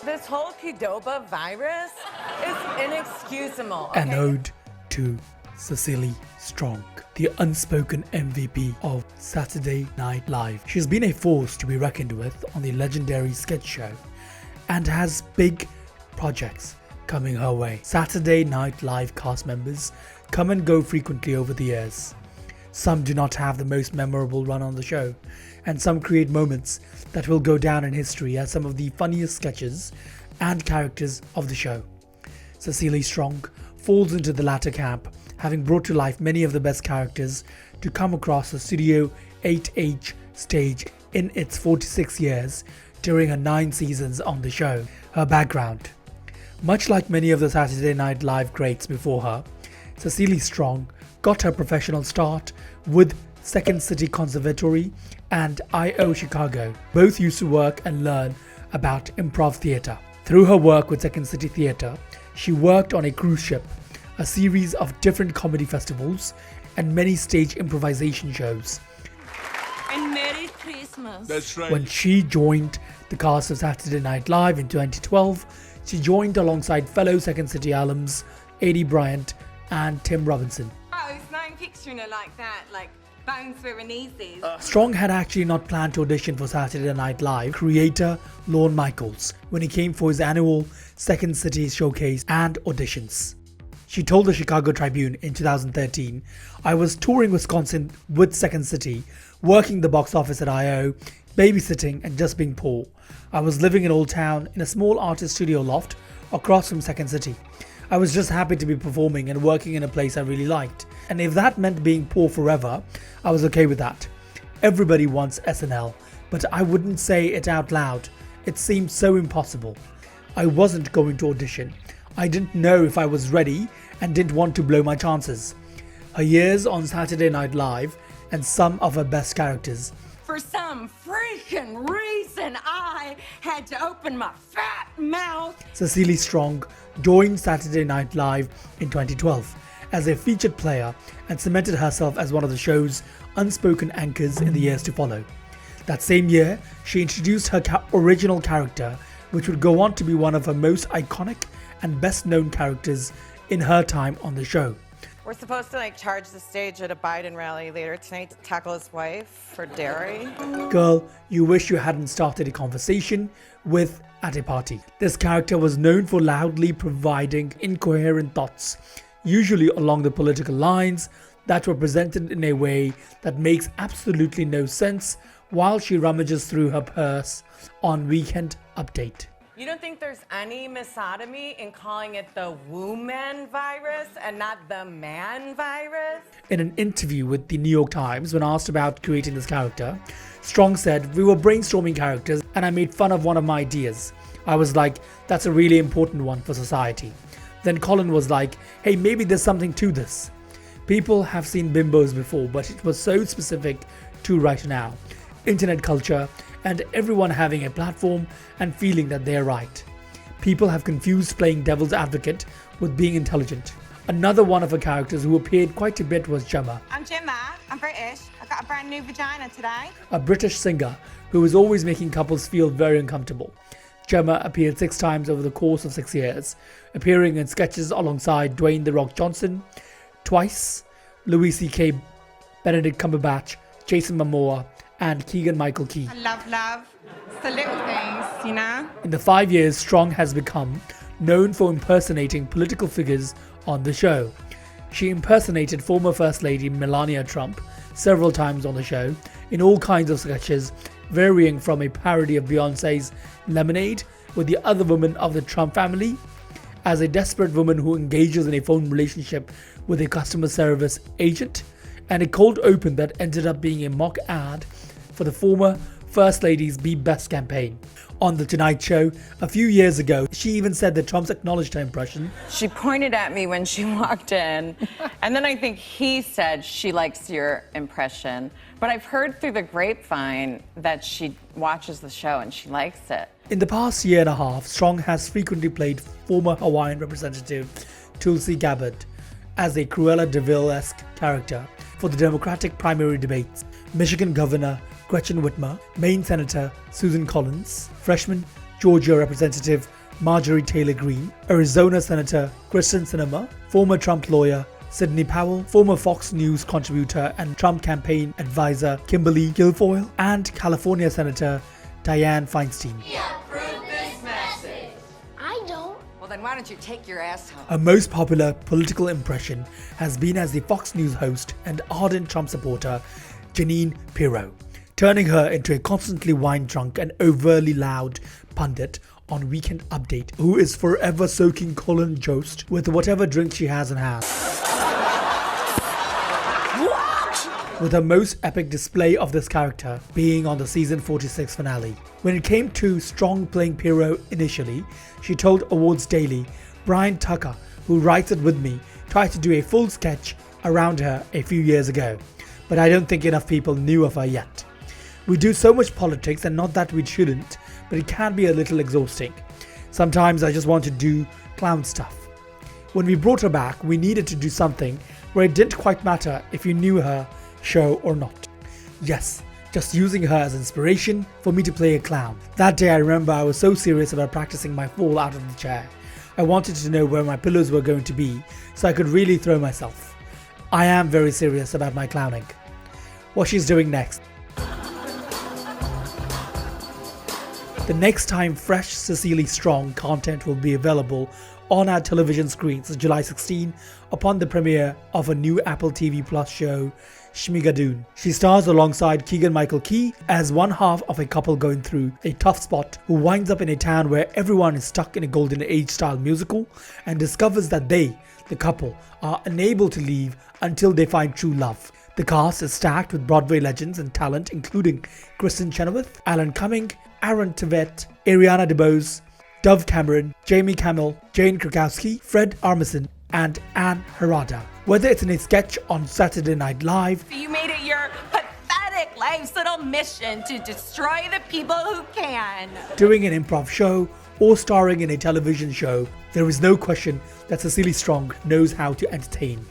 This whole Qdoba virus is inexcusable. An ode to Cecily Strong, the unspoken MVP of Saturday Night Live. She's been a force to be reckoned with on the legendary sketch show and has big projects coming her way. Saturday Night Live cast members come and go frequently over the years. Some do not have the most memorable run on the show, and some create moments that will go down in history as some of the funniest sketches and characters of the show. Cecily Strong falls into the latter camp, having brought to life many of the best characters to come across the Studio 8H stage in its 46 years during her 9 seasons on the show. Her background: much like many of the Saturday Night Live greats before her, Cecily Strong got her professional start with Second City Conservatory and I.O. Chicago. Both used to work and learn about improv theatre. Through her work with Second City Theatre, she worked on a cruise ship, a series of different comedy festivals, and many stage improvisation shows. And Merry Christmas. That's right. When she joined the cast of Saturday Night Live in 2012, she joined alongside fellow Second City alums A.D. Bryant and Tim Robinson. Oh, it's not picturing it like that, like bones for an easy. Strong had actually not planned to audition for Saturday Night Live creator Lorne Michaels when he came for his annual Second City showcase and auditions. She told the Chicago Tribune in 2013, "I was touring Wisconsin with Second City, working the box office at I.O., babysitting and just being poor. I was living in Old Town in a small artist studio loft across from Second City. I was just happy to be performing and working in a place I really liked. And if that meant being poor forever, I was okay with that. Everybody wants SNL, but I wouldn't say it out loud. It seemed so impossible. I wasn't going to audition. I didn't know if I was ready and didn't want to blow my chances." Her years on Saturday Night Live and some of her best characters. For some freaking reason, I had to open my fat mouth. Cecily Strong joined Saturday Night Live in 2012 as a featured player and cemented herself as one of the show's unspoken anchors in the years to follow. That same year, she introduced her original character, which would go on to be one of her most iconic and best known characters in her time on the show. We're supposed to charge the stage at a Biden rally later tonight to tackle his wife for dairy. Girl, you wish you hadn't started a conversation with at a party. This character was known for loudly providing incoherent thoughts, usually along the political lines, that were presented in a way that makes absolutely no sense while she rummages through her purse on Weekend Update. You don't think there's any misogyny in calling it the woman virus and not the man virus? In an interview with the New York Times, when asked about creating this character, Strong said, "We were brainstorming characters and I made fun of one of my ideas. I was like, that's a really important one for society." Then Colin was like, "Hey, maybe there's something to this. People have seen bimbos before, but it was so specific to right now. Internet culture and everyone having a platform and feeling that they're right. People have confused playing devil's advocate with being intelligent." Another one of her characters who appeared quite a bit was Gemma, I'm Gemma, I'm British, I got a brand new vagina today. a British singer who was always making couples feel very uncomfortable. Gemma appeared 6 times over the course of 6 years, appearing in sketches alongside Dwayne "The Rock" Johnson, twice, Louis C.K., Benedict Cumberbatch, Jason Momoa, and Keegan-Michael Key. I love. It's the little things, you know? In the 5 years, Strong has become known for impersonating political figures on the show. She impersonated former First Lady Melania Trump several times on the show in all kinds of sketches, varying from a parody of Beyonce's Lemonade with the other woman of the Trump family, as a desperate woman who engages in a phone relationship with a customer service agent, and a cold open that ended up being a mock ad for the former First Lady's Be Best campaign. On The Tonight Show a few years ago, she even said that Trump's acknowledged her impression. She pointed at me when she walked in, and then I think he said she likes your impression. But I've heard through the grapevine that she watches the show and she likes it. In the past year and a half, Strong has frequently played former Hawaiian representative Tulsi Gabbard as a Cruella de Vil-esque character for the Democratic primary debates. Michigan Governor Gretchen Whitmer, Maine Senator Susan Collins, freshman Georgia Representative Marjorie Taylor Greene, Arizona Senator Kristen Sinema, former Trump lawyer Sidney Powell, former Fox News contributor and Trump campaign advisor Kimberly Guilfoyle, and California Senator Dianne Feinstein. I don't. Well, then why don't you take your ass home? Her most popular political impression has been as the Fox News host and ardent Trump supporter Jeanine Pirro, turning her into a constantly wine-drunk and overly loud pundit on Weekend Update, who is forever soaking Colin Jost with whatever drink she has in hand. With her most epic display of this character being on the season 46 finale. When it came to Strong playing Pirro initially, she told Awards Daily Brian Tucker, who writes it with me, tried to do a full sketch around her a few years ago, but I don't think enough people knew of her yet. We do so much politics, and not that we shouldn't, but it can be a little exhausting. Sometimes I just want to do clown stuff. When we brought her back, we needed to do something where it didn't quite matter if you knew her show or not. Yes, just using her as inspiration for me to play a clown. That day I remember I was so serious about practicing my fall out of the chair. I wanted to know where my pillows were going to be so I could really throw myself. I am very serious about my clowning. What she's doing next. The next time fresh Cecily Strong content will be available on our television screens is July 16 upon the premiere of a new Apple TV Plus show, Shmigadoon. She stars alongside Keegan-Michael Key as one half of a couple going through a tough spot who winds up in a town where everyone is stuck in a golden age style musical and discovers that they, the couple, are unable to leave until they find true love. The cast is stacked with Broadway legends and talent including Kristen Chenoweth, Alan Cumming, Aaron Tveit, Ariana DeBose, Dove Cameron, Jamie Camille, Jane Krakowski, Fred Armisen, and Anne Harada. Whether it's in a sketch on Saturday Night Live, You made it your pathetic life's little mission to destroy the people who can. doing an improv show, or starring in a television show, there is no question that Cecily Strong knows how to entertain.